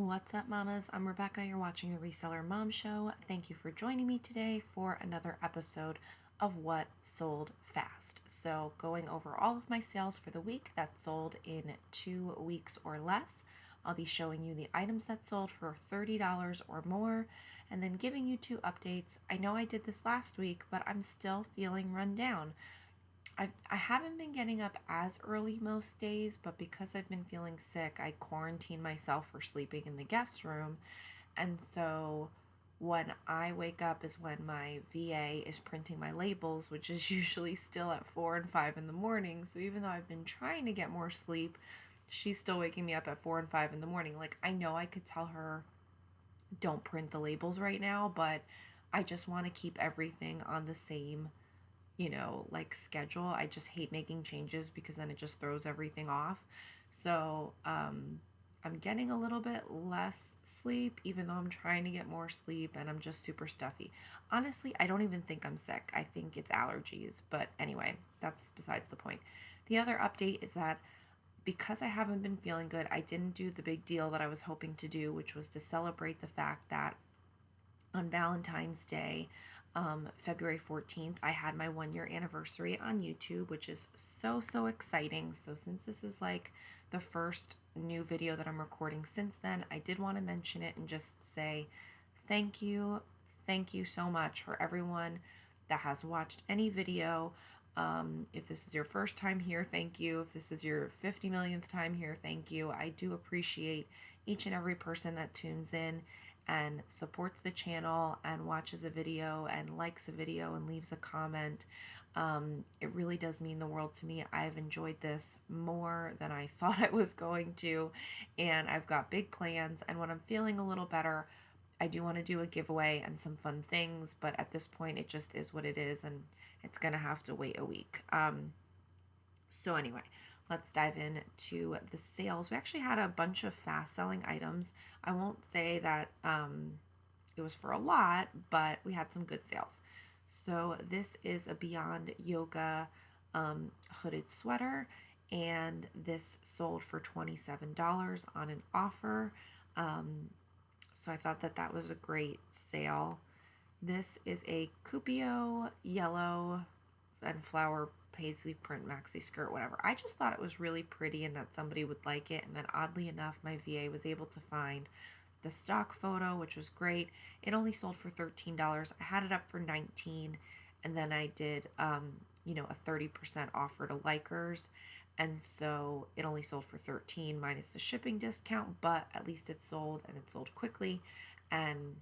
What's up, mamas? I'm Rebecca. You're watching the Reseller Mom Show. Thank you for joining me today for another episode of What Sold Fast. So, going over all of my sales for the week that sold in 2 weeks or less. I'll be showing you the items that sold for $30 or more and then giving you 2 updates. I know I did this last week, but I'm still feeling run down. I haven't been getting up as early most days, but because I've been feeling sick, I quarantine myself for sleeping in the guest room. And so when I wake up is when my VA is printing my labels, which is usually still at 4 and 5 in the morning. So even though I've been trying to get more sleep, she's still waking me up at 4 and 5 in the morning. Like, I know I could tell her, don't print the labels right now, but I just want to keep everything on the same like schedule. I just hate making changes because then it just throws everything off. So I'm getting a little bit less sleep, even though I'm trying to get more sleep, and I'm just super stuffy. Honestly, I don't even think I'm sick. I think it's allergies. But anyway, that's besides the point. The other update is that because I haven't been feeling good, I didn't do the big deal that I was hoping to do, which was to celebrate the fact that on Valentine's Day, February 14th, I had my 1 year anniversary on YouTube, which is so exciting. So, since this is like the first new video that I'm recording since then, I did want to mention it and just say thank you. Thank you so much for everyone that has watched any video. If this is your first time here, thank you. If this is your 50 millionth time here, thank you. I do appreciate each and every person that tunes in and supports the channel and watches a video and likes a video and leaves a comment. It really does mean the world to me. I've enjoyed this more than I thought I was going to, and I've got big plans. And when I'm feeling a little better, I do want to do a giveaway and some fun things, but at this point, it just is what it is, and it's going to have to wait a week. So anyway, let's dive into the sales. We actually had a bunch of fast selling items. I won't say that it was for a lot, but we had some good sales. So this is a Beyond Yoga hooded sweater, and this sold for $27 on an offer. So I thought that that was a great sale. This is a Cupio yellow and flower paisley print maxi skirt, whatever. I just thought it was really pretty and that somebody would like it. And then oddly enough, my VA was able to find the stock photo, which was great. It only sold for $13. I had it up for $19, and then I did a 30% offer to likers. And so it only sold for $13 minus the shipping discount, but at least it sold, and it sold quickly, and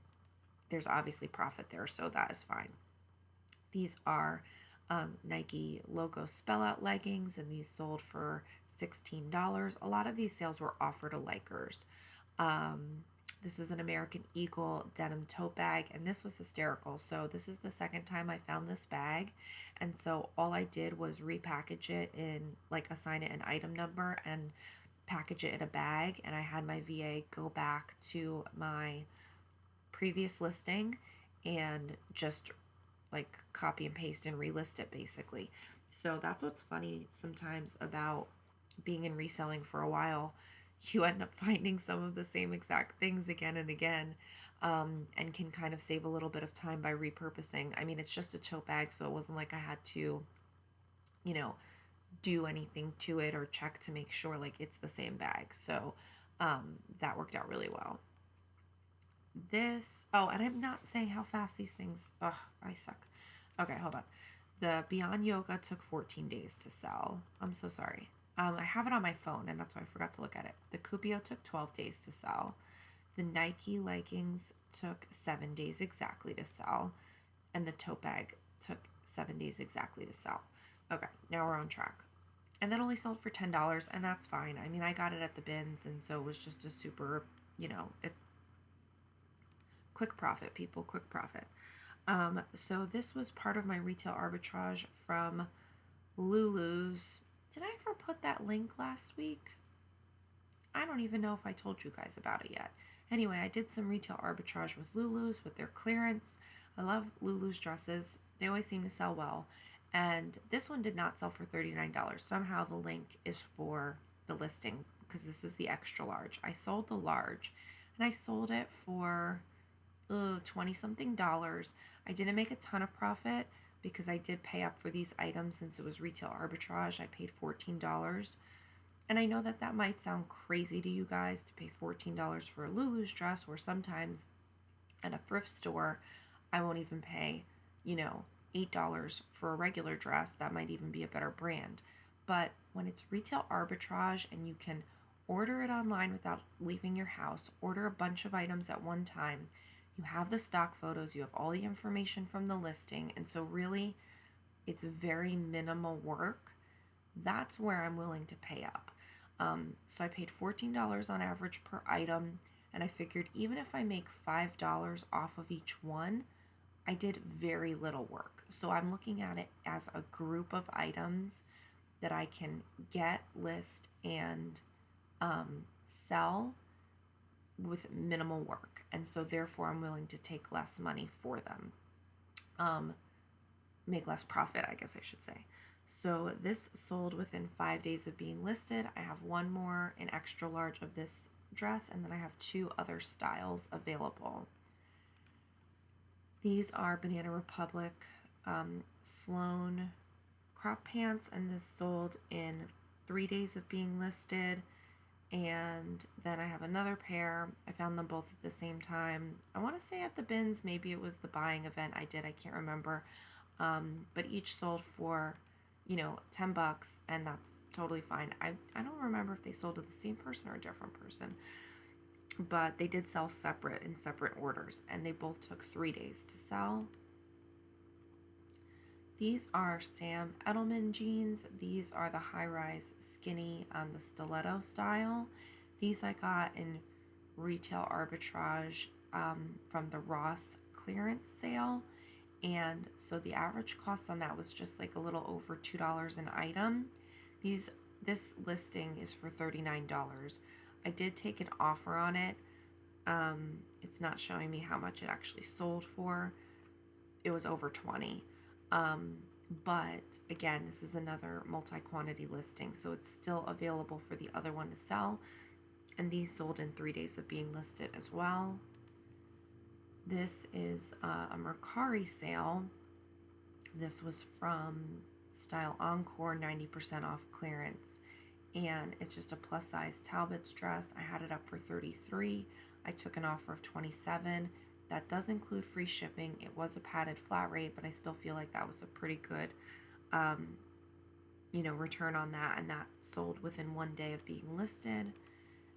there's obviously profit there, so that is fine. These are Nike logo spell out leggings, and these sold for $16. A lot of these sales were offered to likers. This is an American Eagle denim tote bag, and this was hysterical. So this is the second time I found this bag, and so all I did was repackage it in, like, assign it an item number and package it in a bag, and I had my VA go back to my previous listing and just like copy and paste and relist it basically. So that's what's funny sometimes about being in reselling for a while. You end up finding some of the same exact things again and again, and can kind of save a little bit of time by repurposing. I mean, it's just a tote bag, so it wasn't like I had to, do anything to it or check to make sure like it's the same bag. So that worked out really well. And I'm not saying how fast these things, I suck. Okay, hold on. The Beyond Yoga took 14 days to sell. I'm so sorry. I have it on my phone, and that's why I forgot to look at it. The Cupio took 12 days to sell. The Nike leggings took 7 days exactly to sell. And the tote bag took 7 days exactly to sell. Okay, now we're on track. And that only sold for $10, and that's fine. I mean, I got it at the bins, and so it was just a super, quick profit, people, quick profit. So this was part of my retail arbitrage from Lulu's. Did I ever put that link last week? I don't even know if I told you guys about it yet. Anyway, I did some retail arbitrage with Lulu's with their clearance. I love Lulu's dresses. They always seem to sell well. And this one did not sell for $39. Somehow the link is for the listing because this is the extra large. I sold the large, and I sold it for 20 something dollars. I didn't make a ton of profit because I did pay up for these items since it was retail arbitrage. I paid $14. And I know that that might sound crazy to you guys to pay $14 for a Lulu's dress, or sometimes at a thrift store, I won't even pay, $8 for a regular dress. That might even be a better brand. But when it's retail arbitrage and you can order it online without leaving your house, order a bunch of items at one time, you have the stock photos, you have all the information from the listing, and so really it's very minimal work. That's where I'm willing to pay up. So I paid $14 on average per item, and I figured even if I make $5 off of each one, I did very little work. So I'm looking at it as a group of items that I can get, list, and sell with minimal work. And so therefore I'm willing to take less money for them. Make less profit, I guess I should say. So this sold within 5 days of being listed. I have one more in extra large of this dress, and then I have 2 other styles available. These are Banana Republic Sloan crop pants, and this sold in 3 days of being listed. And then I have another pair. I found them both at the same time. I want to say at the bins, maybe it was the buying event I did, I can't remember. But each sold for, $10, and that's totally fine. I don't remember if they sold to the same person or a different person, but they did sell separate in separate orders, and they both took 3 days to sell. These are Sam Edelman jeans. These are the high-rise skinny, the stiletto style. These I got in retail arbitrage from the Ross clearance sale. And so the average cost on that was just like a little over $2 an item. This listing is for $39. I did take an offer on it. It's not showing me how much it actually sold for. It was over 20. But again, this is another multi-quantity listing, so it's still available for the other one to sell. And these sold in 3 days of being listed as well. This is a Mercari sale. This was from Style Encore, 90% off clearance. And it's just a plus size Talbot's dress. I had it up for $33. I took an offer of $27. That does include free shipping. It was a padded flat rate, but I still feel like that was a pretty good, return on that. And that sold within 1 day of being listed.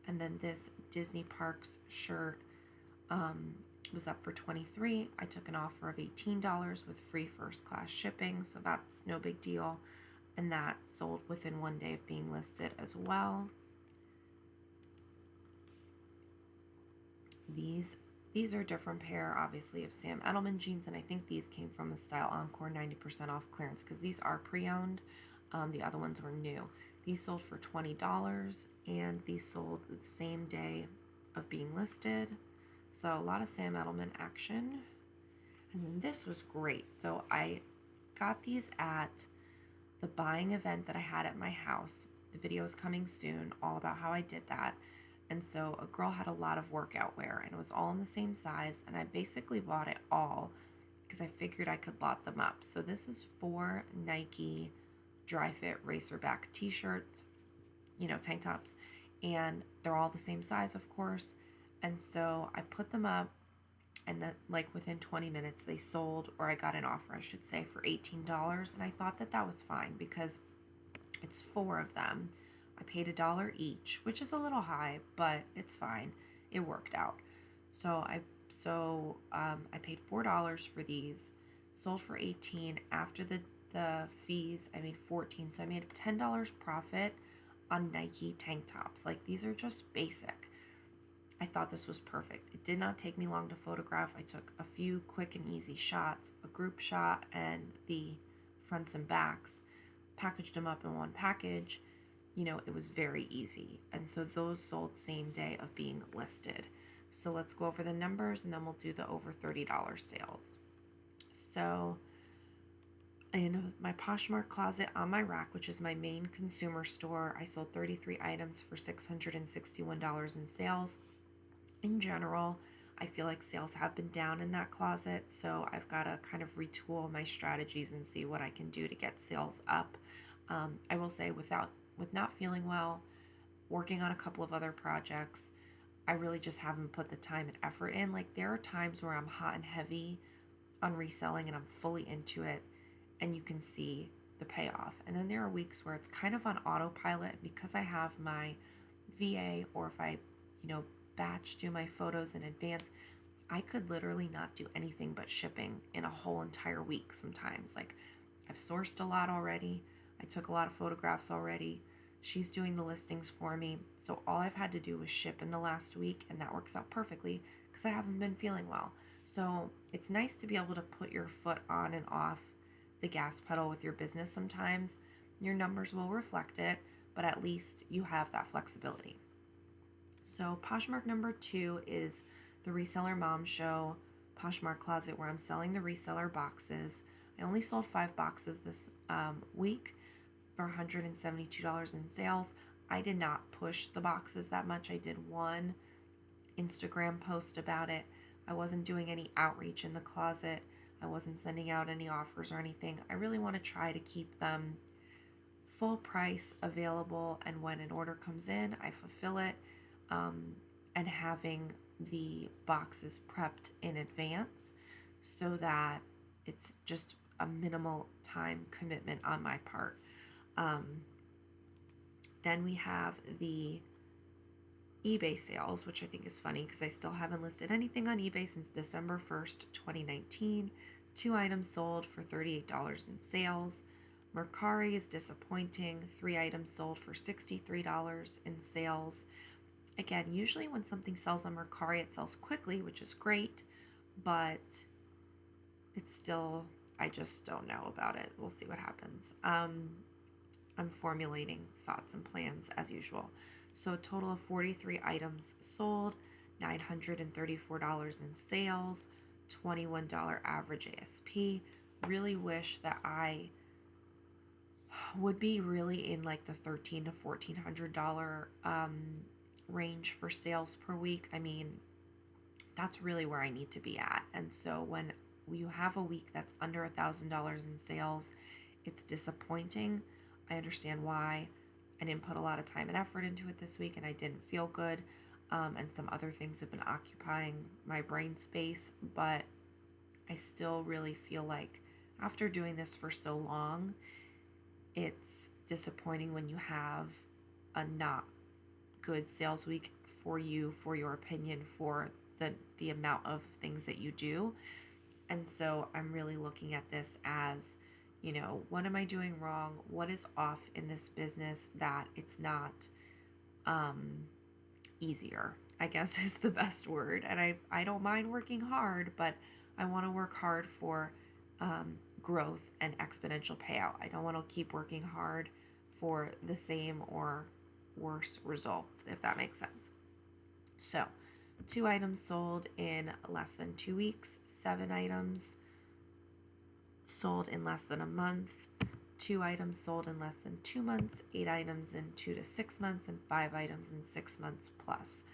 And then this Disney Parks shirt was up for $23. I took an offer of $18 with free first class shipping, so that's no big deal. And that sold within 1 day of being listed as well. These are a different pair, obviously, of Sam Edelman jeans, and I think these came from the Style Encore 90% off clearance because these are pre-owned. The other ones were new. These sold for $20, and these sold the same day of being listed. So a lot of Sam Edelman action. And then this was great. So I got these at the buying event that I had at my house. The video is coming soon, all about how I did that. And so a girl had a lot of workout wear, and it was all in the same size, and I basically bought it all because I figured I could lot them up. So this is 4 Nike dry fit racerback t-shirts, tank tops, and they're all the same size, of course. And so I put them up, and then within 20 minutes they sold, or I got an offer, I should say, for $18. And I thought that that was fine because it's 4 of them. I paid $1 each, which is a little high, but it's fine. It worked out. So I paid $4 for these, sold for $18. After the fees, I made $14. So I made $10 profit on Nike tank tops. These are just basic. I thought this was perfect. It did not take me long to photograph. I took a few quick and easy shots, a group shot and the fronts and backs, packaged them up in one package. It was very easy. And so those sold same day of being listed. So let's go over the numbers, and then we'll do the over $30 sales. So in my Poshmark closet on my rack, which is my main consumer store, I sold 33 items for $661 in sales. In general, I feel like sales have been down in that closet, so I've got to kind of retool my strategies and see what I can do to get sales up. I will say, with not feeling well, working on a couple of other projects, I really just haven't put the time and effort in. Like, there are times where I'm hot and heavy on reselling and I'm fully into it, and you can see the payoff. And then there are weeks where it's kind of on autopilot because I have my VA, or if I, you know, batch do my photos in advance, I could literally not do anything but shipping in a whole entire week sometimes. Like, I've sourced a lot already, I took a lot of photographs already. She's doing the listings for me. So all I've had to do was ship in the last week, and that works out perfectly because I haven't been feeling well. So it's nice to be able to put your foot on and off the gas pedal with your business sometimes. Your numbers will reflect it, but at least you have that flexibility. So Poshmark number 2 is the Reseller Mom Show Poshmark closet, where I'm selling the reseller boxes. I only sold 5 boxes this week for $172 in sales. I did not push the boxes that much. I did one Instagram post about it. I wasn't doing any outreach in the closet. I wasn't sending out any offers or anything. I really want to try to keep them full price available, and when an order comes in, I fulfill it. And having the boxes prepped in advance so that it's just a minimal time commitment on my part. Then we have the eBay sales, which I think is funny because I still haven't listed anything on eBay since December 1st, 2019. 2 items sold for $38 in sales. Mercari is disappointing. 3 items sold for $63 in sales. Again, usually when something sells on Mercari, it sells quickly, which is great, but it's still, I just don't know about it. We'll see what happens. I'm formulating thoughts and plans as usual. So a total of 43 items sold, $934 in sales, $21 average ASP. Really wish that I would be really in like the $1,300 to $1,400 range for sales per week. I mean, that's really where I need to be at. And so when you have a week that's under $1,000 in sales, it's disappointing. I understand why. I didn't put a lot of time and effort into it this week, and I didn't feel good. And some other things have been occupying my brain space, but I still really feel like after doing this for so long, it's disappointing when you have a not good sales week for you, for your opinion, for the amount of things that you do. And so I'm really looking at this as, you know, what am I doing wrong? What is off in this business that it's not easier, I guess is the best word. And I don't mind working hard, but I want to work hard for growth and exponential payout. I don't want to keep working hard for the same or worse results, if that makes sense. So 2 items sold in less than 2 weeks, 7 items sold in less than a month, 2 items sold in less than 2 months, 8 items in 2 to 6 months, and 5 items in 6 months plus.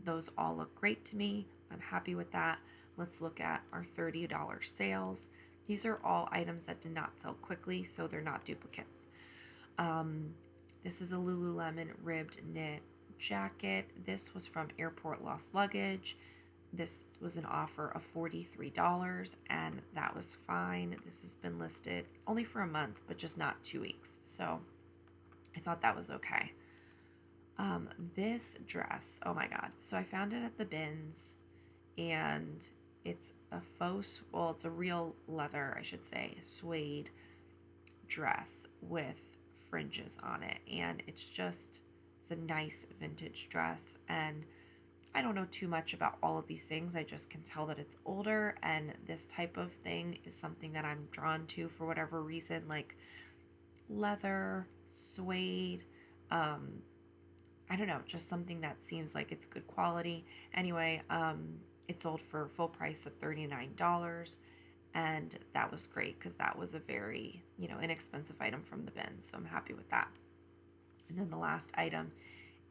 Those all look great to me. I'm happy with that. Let's look at our $30 sales. These are all items that did not sell quickly, so they're not duplicates. This is a Lululemon ribbed knit jacket. This was from Airport Lost Luggage. This was an offer of $43, and that was fine. This has been listed only for a month, but just not 2 weeks. So I thought that was okay. This dress, oh my God. So I found it at the bins, and it's it's a real leather, I should say, suede dress with fringes on it. And it's a nice vintage dress. And I don't know too much about all of these things. I just can tell that it's older, and this type of thing is something that I'm drawn to for whatever reason, like leather, suede, I don't know, just something that seems like it's good quality. Anyway, it sold for full price of $39, and that was great because that was a very, inexpensive item from the bin, so I'm happy with that. And then the last item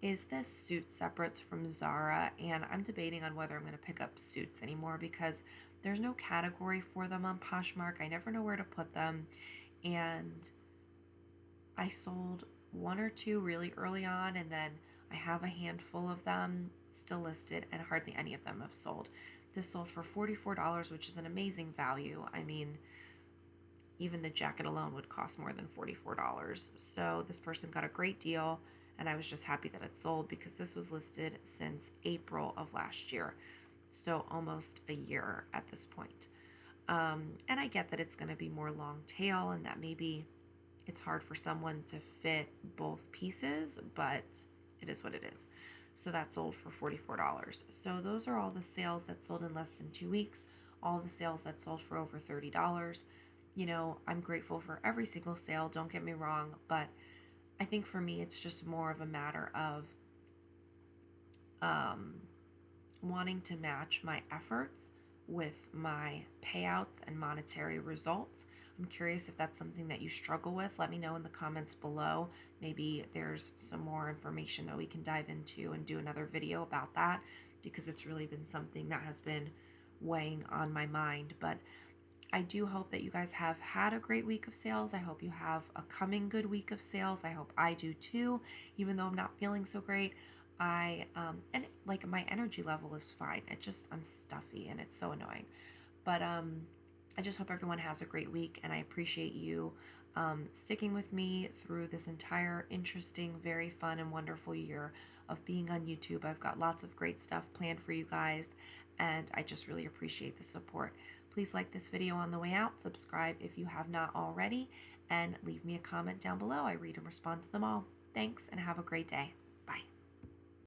is this suit separates from Zara, and I'm debating on whether I'm going to pick up suits anymore because there's no category for them on Poshmark. I never know where to put them, and I sold one or two really early on, and then I have a handful of them still listed, and hardly any of them have sold. This sold for $44, which is an amazing value. I mean, even the jacket alone would cost more than $44. So this person got a great deal, and I was just happy that it sold because this was listed since April of last year. So almost a year at this point. And I get that it's going to be more long tail and that maybe it's hard for someone to fit both pieces, but it is what it is. So that sold for $44. So those are all the sales that sold in less than 2 weeks, all the sales that sold for over $30. I'm grateful for every single sale, don't get me wrong, but I think for me it's just more of a matter of wanting to match my efforts with my payouts and monetary results. I'm curious if that's something that you struggle with. Let me know in the comments below. Maybe there's some more information that we can dive into and do another video about that because it's really been something that has been weighing on my mind. But I do hope that you guys have had a great week of sales. I hope you have a coming good week of sales. I hope I do too, even though I'm not feeling so great. My energy level is fine. I'm stuffy and it's so annoying. But I just hope everyone has a great week, and I appreciate you sticking with me through this entire interesting, very fun and wonderful year of being on YouTube. I've got lots of great stuff planned for you guys, and I just really appreciate the support. Please like this video on the way out, subscribe if you have not already, and leave me a comment down below. I read and respond to them all. Thanks, and have a great day.